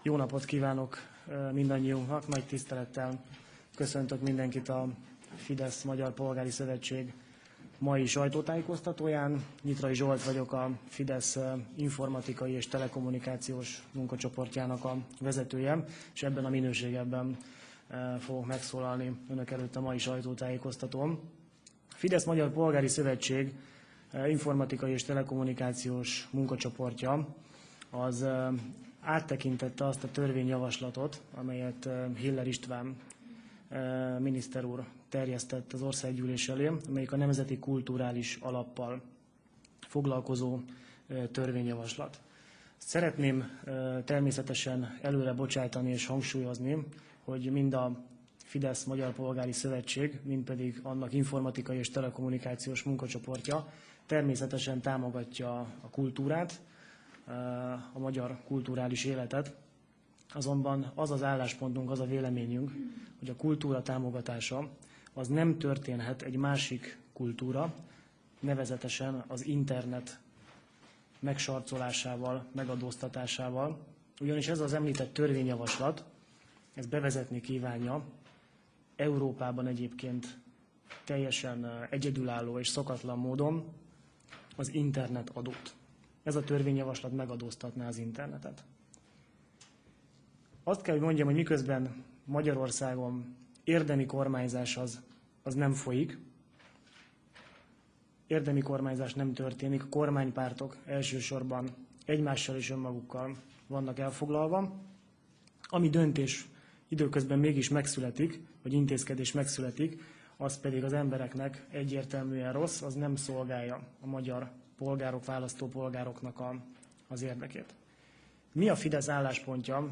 Jó napot kívánok mindannyiunknak, nagy tisztelettel köszöntök mindenkit a Fidesz Magyar Polgári Szövetség mai sajtótájékoztatóján. Nyitrai Zsolt vagyok, a Fidesz informatikai és telekommunikációs munkacsoportjának a vezetője, és ebben a minőségben fogok megszólalni önök előtt a mai sajtótájékoztatón. A Fidesz Magyar Polgári Szövetség informatikai és telekommunikációs munkacsoportja az áttekintette azt a törvényjavaslatot, amelyet Hiller István miniszter úr terjesztett az országgyűlés elé, amelyik a nemzeti kulturális alappal foglalkozó törvényjavaslat. Szeretném természetesen előre bocsájtani és hangsúlyozni, hogy mind a Fidesz Magyar Polgári Szövetség, mind pedig annak informatikai és telekommunikációs munkacsoportja természetesen támogatja a kultúrát, a magyar kulturális életet. Azonban az az álláspontunk, az a véleményünk, hogy a kultúra támogatása az nem történhet egy másik kultúra, nevezetesen az internet megsarcolásával, megadóztatásával. Ugyanis ez az említett törvényjavaslat, ez bevezetni kívánja Európában egyébként teljesen egyedülálló és szokatlan módon az internetadót. Ez a törvényjavaslat megadóztatná az internetet. Azt kell, hogy mondjam, hogy miközben Magyarországon érdemi kormányzás az nem folyik, érdemi kormányzás nem történik, a kormánypártok elsősorban egymással és önmagukkal vannak elfoglalva, ami döntés időközben mégis megszületik, vagy intézkedés megszületik, az pedig az embereknek egyértelműen rossz, az nem szolgálja a magyar polgárok, választópolgároknak az érdekét. Mi a Fidesz álláspontja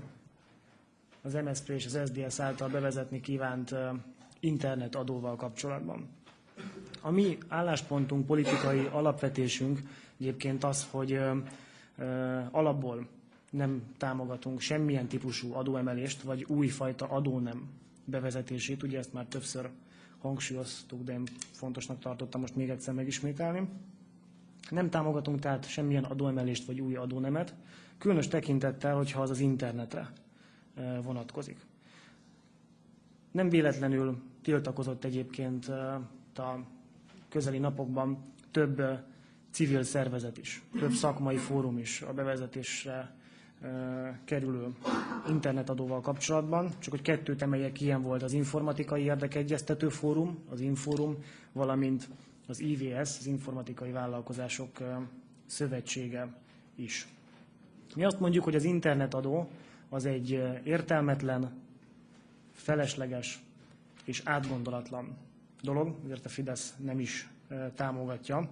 az MSZP és az SZDSZ által bevezetni kívánt internetadóval kapcsolatban? A mi álláspontunk, politikai alapvetésünk egyébként az, hogy alapból nem támogatunk semmilyen típusú adóemelést, vagy újfajta adónem bevezetését. Ugye ezt már többször hangsúlyoztuk, de én fontosnak tartottam most még egyszer megismételni. Nem támogatunk tehát semmilyen adóemelést vagy új adónemet, különös tekintettel, hogyha az az internetre vonatkozik. Nem véletlenül tiltakozott egyébként a közeli napokban több civil szervezet is, több szakmai fórum is a bevezetésre kerülő internetadóval kapcsolatban. Csak hogy kettőt emeljek, ilyen volt az Informatikai Érdekegyeztető Fórum, az Infórum, valamint az IVS, az Informatikai Vállalkozások Szövetsége is. Mi azt mondjuk, hogy az internetadó az egy értelmetlen, felesleges és átgondolatlan dolog, ezért a Fidesz nem is támogatja.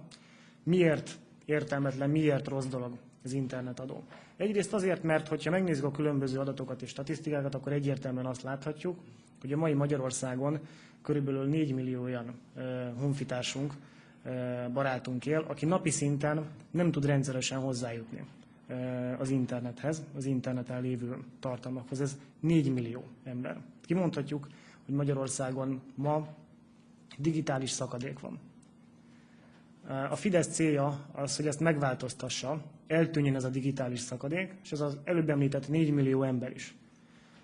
Miért értelmetlen, miért rossz dolog az internetadó? Egyrészt azért, mert hogyha megnézzük a különböző adatokat és statisztikákat, akkor egyértelműen azt láthatjuk, hogy a mai Magyarországon körülbelül 4 millió olyan honfitársunk, barátunk él, aki napi szinten nem tud rendszeresen hozzájutni az internethez, az interneten lévő tartalmakhoz. Ez 4 millió ember. Kimondhatjuk, hogy Magyarországon ma digitális szakadék van. A Fidesz célja az, hogy ezt megváltoztassa, eltűnjön ez a digitális szakadék, és ez az előbb említett 4 millió ember is,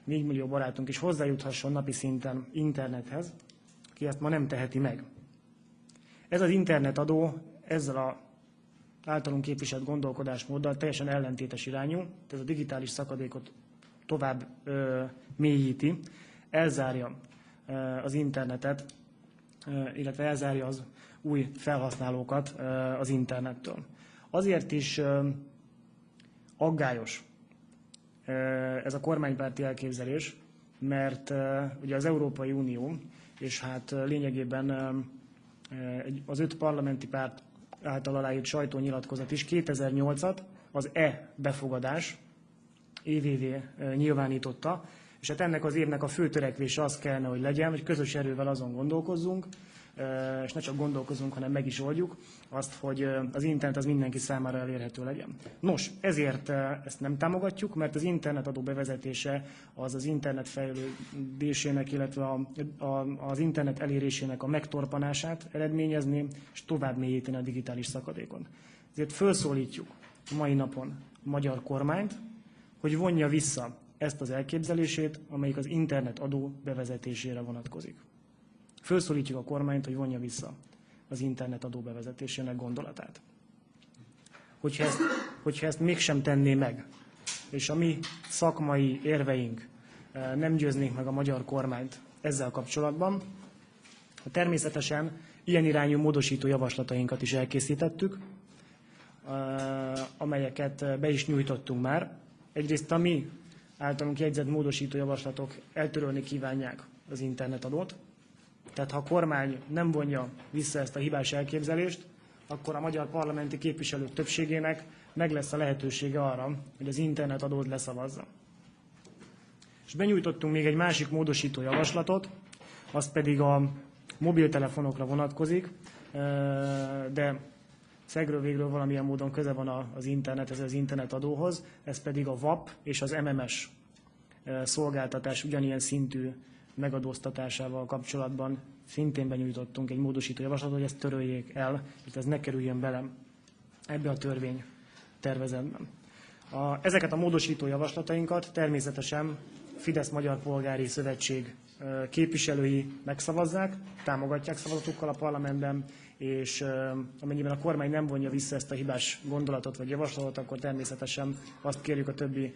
4 millió barátunk is hozzájuthasson napi szinten internethez, aki ezt ma nem teheti meg. Ez az internetadó ezzel az általunk képviselt gondolkodásmóddal teljesen ellentétes irányú, ez a digitális szakadékot tovább mélyíti, elzárja az internetet, illetve elzárja az új felhasználókat az internettől. Azért is aggályos ez a kormánypárti elképzelés, mert ugye az Európai Unió, és hát lényegében az 5 parlamenti párt által aláírt sajtónyilatkozat is 2008-at az e-befogadás évévé nyilvánította, és hát ennek az évnek a fő törekvése az kellene, hogy legyen, hogy közös erővel azon gondolkozzunk, és ne csak gondolkozunk, hanem meg is oldjuk azt, hogy az internet az mindenki számára elérhető legyen. Nos, ezért ezt nem támogatjuk, mert az internetadó bevezetése az az internet fejlődésének, illetve az internet elérésének a megtorpanását eredményezni, és tovább mélyíteni a digitális szakadékon. Ezért felszólítjuk a mai napon a magyar kormányt, hogy vonja vissza ezt az elképzelését, amelyik az internetadó bevezetésére vonatkozik. Fölszólítjuk a kormányt, hogy vonja vissza az internetadó bevezetésének gondolatát. Hogyha ezt mégsem tenné meg, és a mi szakmai érveink nem győznék meg a magyar kormányt ezzel kapcsolatban, természetesen ilyen irányú módosító javaslatainkat is elkészítettük, amelyeket be is nyújtottunk már. Egyrészt a mi általunk jegyzett módosító javaslatok eltörölni kívánják az internetadót. Tehát ha a kormány nem vonja vissza ezt a hibás elképzelést, akkor a magyar parlamenti képviselők többségének meg lesz a lehetősége arra, hogy az internetadót leszavazza. És benyújtottunk még egy másik módosító javaslatot, az pedig a mobiltelefonokra vonatkozik, de szegről végről valamilyen módon köze van az internethez, az internetadóhoz, ez pedig a VAP és az MMS szolgáltatás ugyanilyen szintű megadóztatásával kapcsolatban szintén benyújtottunk egy módosító javaslatot, hogy ezt töröljék el, hogy ez ne kerüljön bele ebbe a törvénytervezetben. Ezeket a módosító javaslatainkat természetesen Fidesz Magyar Polgári Szövetség képviselői megszavazzák, támogatják szavazatukkal a parlamentben, és amennyiben a kormány nem vonja vissza ezt a hibás gondolatot vagy javaslatot, akkor természetesen azt kérjük a többi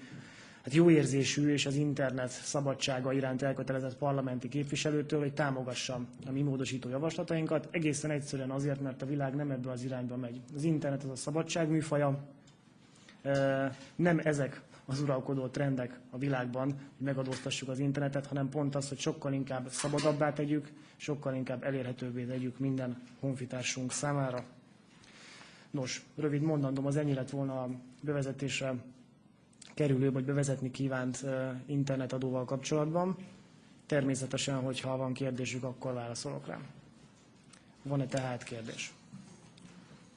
jó érzésű és az internet szabadsága iránt elkötelezett parlamenti képviselőtől, hogy támogassa a mi módosító javaslatainkat. Egészen egyszerűen azért, mert a világ nem ebbe az irányba megy. Az internet az a szabadság műfaja, nem ezek az uralkodó trendek a világban, hogy megadóztassuk az internetet, hanem pont az, hogy sokkal inkább szabadabbá tegyük, sokkal inkább elérhetőbbé tegyük minden honfitársunk számára. Nos, rövid mondandóm, az ennyi lett volna a bevezetésre kerülő, vagy bevezetni kívánt internetadóval kapcsolatban. Természetesen, hogyha van kérdésük, akkor válaszolok rá. Van-e tehát kérdés?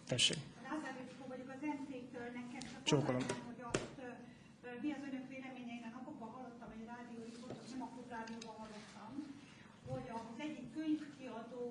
Tessék. Csókolom. Mi az önök véleménye? Én napokban hallottam egy rádióriportot, nem a klubrádióban hallottam, hogy az egyik könyvkiadó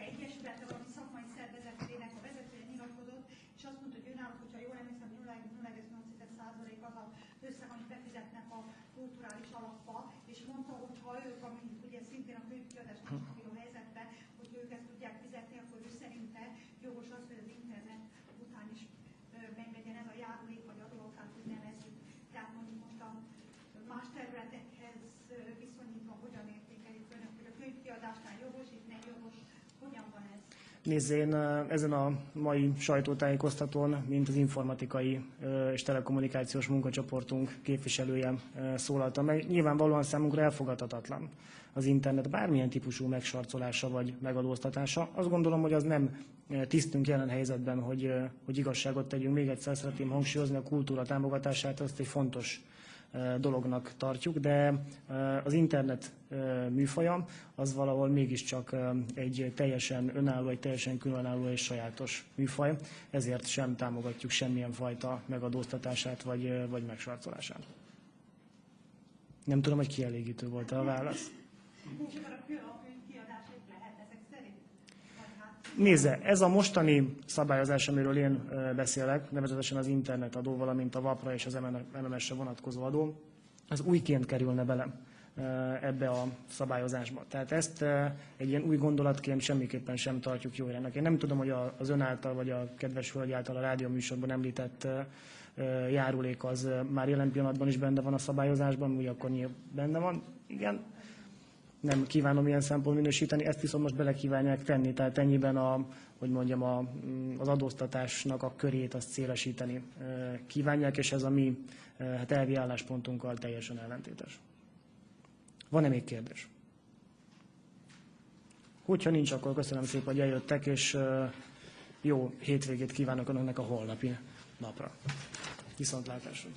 egyesülete, valami szakmai szervezetének a vezetője nyilatkozott, és azt mondta, hogy önálló, hogyha jól emlékszem, 0,8% az az összeg, amit befizetnek a kulturális alapba, és mondta, hogy ha ők, amint ugye szintén a könyvkiadásnak a helyzetbe, hogy ők ezt tudják fizetni, akkor ő szerinte jogos az, hogy az internet után is meglegyen ez a járulék, vagy adóakár, hogy nevezzük. Tehát mondjuk most a más területekhez viszonyítva hogyan értékeljük önök, hogy a könyvkiadásnál jogos, itt nem jogos, hogyan van ez? Nézd, én ezen a mai sajtótájékoztatón, mint az informatikai és telekommunikációs munkacsoportunk képviselője szólaltam meg. Nyilvánvalóan számunkra elfogadhatatlan az internet bármilyen típusú megsarcolása vagy megadóztatása. Azt gondolom, hogy az nem tisztünk jelen helyzetben, hogy igazságot tegyünk. Még egyszer szeretném hangsúlyozni, a kultúra támogatását azt egy fontos dolognak tartjuk, de az internet műfaja az valahol mégiscsak egy teljesen önálló, egy teljesen különálló és sajátos műfaj, ezért sem támogatjuk semmilyen fajta megadóztatását vagy megsarcolását. Nem tudom, hogy kielégítő volt a válasz. Nézze, ez a mostani szabályozás, amiről én beszélek, nevezetesen az internetadó, valamint a VAP-ra és az MMS-re vonatkozó adó, az újként kerülne bele ebbe a szabályozásba. Tehát ezt egy ilyen új gondolatként semmiképpen sem tartjuk jó iránynak. Én nem tudom, hogy az ön által, vagy a kedves hölgy által a rádióműsorban említett járulék az már jelen pillanatban is benne van a szabályozásban, úgy akkor nyilván benne van. Igen. Nem kívánom ilyen szempontból minősíteni, ezt viszont most bele kívánják tenni, tehát ennyiben az adóztatásnak a körét azt szélesíteni kívánják, és ez a mi elvi álláspontunkkal teljesen ellentétes. Van-e még kérdés? Hogyha nincs, akkor köszönöm szépen, hogy eljöttek, és jó hétvégét kívánok önöknek a holnapi napra. Viszontlátásra!